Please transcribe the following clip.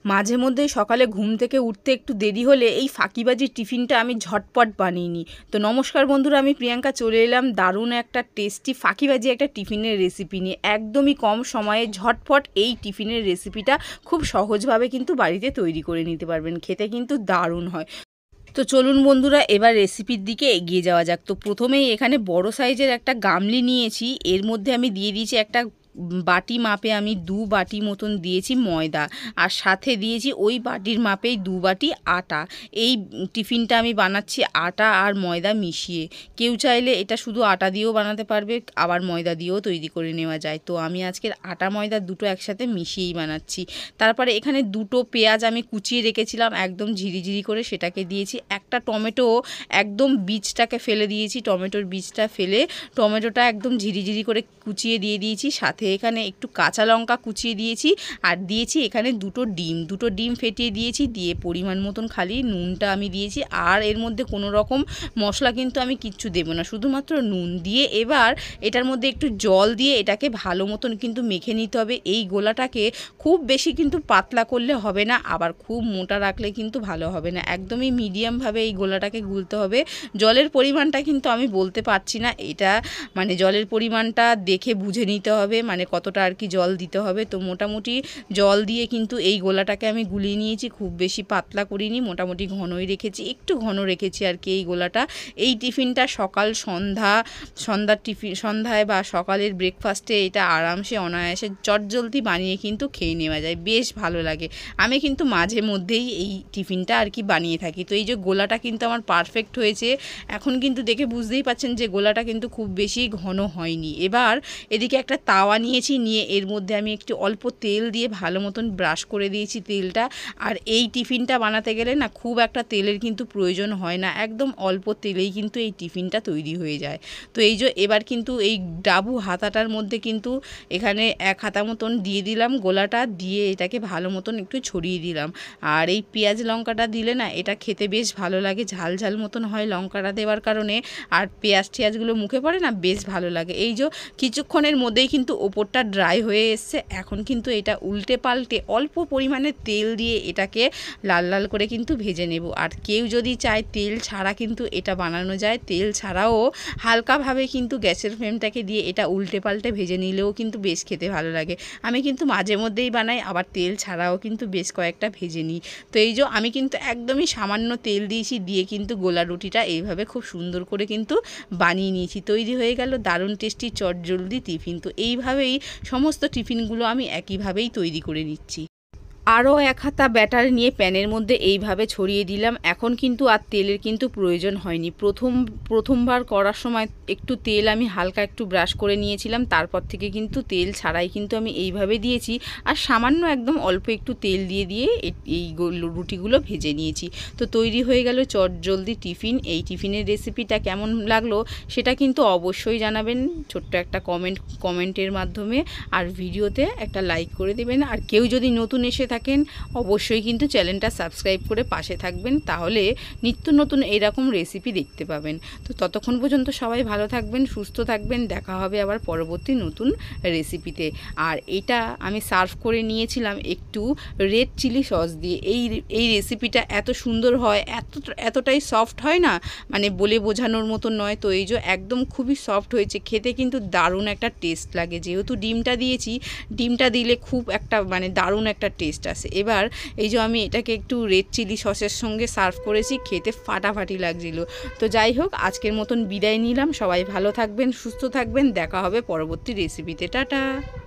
মাঝে মধ্যে সকালে ঘুম থেকে উঠতে একটু দেরি হলে এই ফাঁকিবাজির টিফিনটা আমি ঝটপট বানিয়ে নিই। তো নমস্কার বন্ধুরা, আমি প্রিয়াঙ্কা চলে এলাম দারুণ একটা টেস্টি ফাঁকিবাজি একটা টিফিনের রেসিপি নিয়ে। একদমই কম সময়ে ঝটপট এই টিফিনের রেসিপিটা খুব সহজভাবে কিন্তু বাড়িতে তৈরি করে নিতে পারবেন। খেতে কিন্তু দারুণ হয়। তো চলুন বন্ধুরা, এবার রেসিপির দিকে এগিয়ে যাওয়া যাক। তো প্রথমেই এখানে বড় সাইজের একটা গামলি নিয়েছি, এর মধ্যে আমি দিয়ে দিয়েছি একটা বাটি মাপে আমি 2 বাটি মতন দিয়েছি ময়দা, আর সাথে দিয়েছি ওই বাটির মাপেই 2 বাটি আটা। এই টিফিনটা আমি বানাচ্ছি আটা আর ময়দা মিশিয়ে। কেউ চাইলে এটা শুধু আটা দিয়েও বানাতে পারবে, আবার ময়দা দিয়েও তৈরি করে নেওয়া যায়। তো আমি আজকের আটা ময়দা দুটো একসাথে মিশিয়েই বানাচ্ছি। তারপরে এখানে 2টো পেঁয়াজ আমি কুচিয়ে রেখেছিলাম একদম ঝিরিঝিরি করে, সেটাকে দিয়েছি। একটা টমেটো একদম বীজটাকে ফেলে দিয়েছি, টমেটোর বীজটা ফেলে টমেটোটা একদম ঝিরিঝিরি করে কুচিয়ে দিয়ে দিয়েছি। সাথে এখানে একটু কাঁচা লঙ্কা কুচিয়ে দিয়েছি, আর দিয়েছি এখানে 2টো ডিম ফেটিয়ে দিয়েছি। দিয়ে পরিমাণ মতন খালি নুনটা আমি দিয়েছি, আর এর মধ্যে কোনো রকম মশলা কিন্তু আমি কিচ্ছু দেবো না, শুধুমাত্র নুন দিয়ে এবার এটার মধ্যে একটু জল দিয়ে এটাকে ভালো মতন কিন্তু মেখে নিতে হবে। এই গোলাটাকে খুব বেশি কিন্তু পাতলা করলে হবে না, আবার খুব মোটা রাখলে কিন্তু ভালো হবে না। একদমই মিডিয়ামভাবে এই গোলাটাকে গুলতে হবে। জলের পরিমাণটা কিন্তু আমি বলতে পারছি না, এটা মানে জলের পরিমাণটা দেখে বুঝে নিতে হবে, মানে কতটা আর কি জল দিতে হবে। তো মোটামুটি জল দিয়ে কিন্তু এই গোলাটাকে আমি গুলিয়ে নিয়েছি, খুব বেশি পাতলা করিনি, মোটামুটি ঘনই রেখেছি, একটু ঘন রেখেছি আর কি এই গোলাটা। এই টিফিনটা সন্ধ্যার টিফিন, সন্ধ্যায় বা সকালের ব্রেকফাস্টে এটা আরামসে অনায়াসে চটজলদি বানিয়ে কিন্তু খেয়ে নেওয়া যায়, বেশ ভালো লাগে। আমি কিন্তু মাঝে মধ্যেই এই টিফিনটা আর কি বানিয়ে থাকি। তো এই যে গোলাটা কিন্তু আমার পারফেক্ট হয়েছে, এখন কিন্তু দেখে বুঝতেই পাচ্ছেন যে গোলাটা কিন্তু খুব বেশি ঘন হয়নি। এবার এদিকে একটা তাওয়া নিয়েছি, নিয়ে এর মধ্যে আমি একটু অল্প তেল দিয়ে ভালো মতন ব্রাশ করে দিয়েছি তেলটা। আর এই টিফিনটা বানাতে গেলে না খুব একটা তেলের কিন্তু প্রয়োজন হয় না, একদম অল্প তেলেই কিন্তু এই টিফিনটা তৈরি হয়ে যায়। তো এই যে এবার কিন্তু এই ডাবু হাতাটার মধ্যে কিন্তু এখানে 1 হাতা মতন দিয়ে দিলাম গোলাটা, দিয়ে এটাকে ভালো মতন একটু ছড়িয়ে দিলাম। আর এই পেঁয়াজ লঙ্কাটা দিলে না এটা খেতে বেশ ভালো লাগে, ঝাল ঝাল মতন হয় লঙ্কাটা দেওয়ার কারণে, আর পেঁয়াজ টিয়াজগুলো মুখে পড়ে না, বেশ ভালো লাগে। এই যে কিছুক্ষণের মধ্যেই কিন্তু ওপরটা ড্রাই হয়ে এসছে। এখন কিন্তু এটা উল্টে পাল্টে অল্প পরিমাণে তেল দিয়ে এটাকে লাল লাল করে কিন্তু ভেজে নেব। আর কেউ যদি চায় তেল ছাড়া কিন্তু এটা বানানো যায়, তেল ছাড়াও হালকাভাবে কিন্তু গ্যাসের ফ্লেমটাকে দিয়ে এটা উল্টে পাল্টে ভেজে নিলেও কিন্তু বেশ খেতে ভালো লাগে। আমি কিন্তু মাঝে মধ্যেই বানাই, আবার তেল ছাড়াও কিন্তু বেশ কয়েকটা ভেজে নিই। তো এই যে আমি কিন্তু একদমই সামান্য তেল দিয়েছি, দিয়ে কিন্তু গোলা রুটিটা এইভাবে খুব সুন্দর করে কিন্তু বানিয়ে নিয়েছি। তৈরি হয়ে গেল দারুণ টেস্টি চটজলদি টিফিন। তো এইভাবেই সমস্ত টিফিনগুলো আমি একইভাবেই তৈরি করে নিচ্ছি। আরও 1 হাতা ব্যাটার নিয়ে প্যানের মধ্যে এইভাবে ছড়িয়ে দিলাম। এখন কিন্তু আর তেলের কিন্তু প্রয়োজন হয়নি। প্রথমবার করার সময় একটু তেল আমি হালকা একটু ব্রাশ করে নিয়েছিলাম, তারপর থেকে কিন্তু তেল ছাড়াই কিন্তু আমি এইভাবে দিয়েছি, আর সামান্য একদম অল্প একটু তেল দিয়ে এই রুটিগুলো ভেজে নিয়েছি। তো তৈরি হয়ে গেল চটজলদি টিফিন। এই টিফিনের রেসিপিটা কেমন লাগলো সেটা কিন্তু অবশ্যই জানাবেন ছোট্ট একটা কমেন্টের মাধ্যমে, আর ভিডিওতে একটা লাইক করে দেবেন। আর কেউ যদি নতুন এসে থাকেন অবশ্যই কিন্তু চ্যানেলটা সাবস্ক্রাইব করে পাশে থাকবেন, তাহলে নিত্য নতুন এরকম রেসিপি দেখতে পাবেন। তো ততক্ষণ পর্যন্ত সবাই ভালো থাকবেন, সুস্থ থাকবেন, দেখা হবে আবার পরবর্তী নতুন রেসিপিতে। আর এটা আমি সার্ভ করে নিয়েছিলাম একটু রেড চিলি সস দিয়ে। এই রেসিপিটা এত সুন্দর হয়, এতটাই সফট হয় না, মানে বলে বোঝানোর মতো নয়। তো এই যে একদম খুবই সফট হয়েছে, খেতে কিন্তু দারুণ একটা টেস্ট লাগে। যেহেতু ডিমটা দিয়েছি, ডিমটা দিলে খুব একটা মানে দারুণ একটা টেস্ট আসে। এবার এই যে আমি এটাকে একটু রেড চিলি সসের সঙ্গে সার্ভ করেছি, খেতে ফাটাফাটি লাগছিল। তো যাই হোক, আজকের মতন বিদায় নিলাম। সবাই ভালো থাকবেন, সুস্থ থাকবেন, দেখা হবে পরবর্তী রেসিপিতে। টাটা।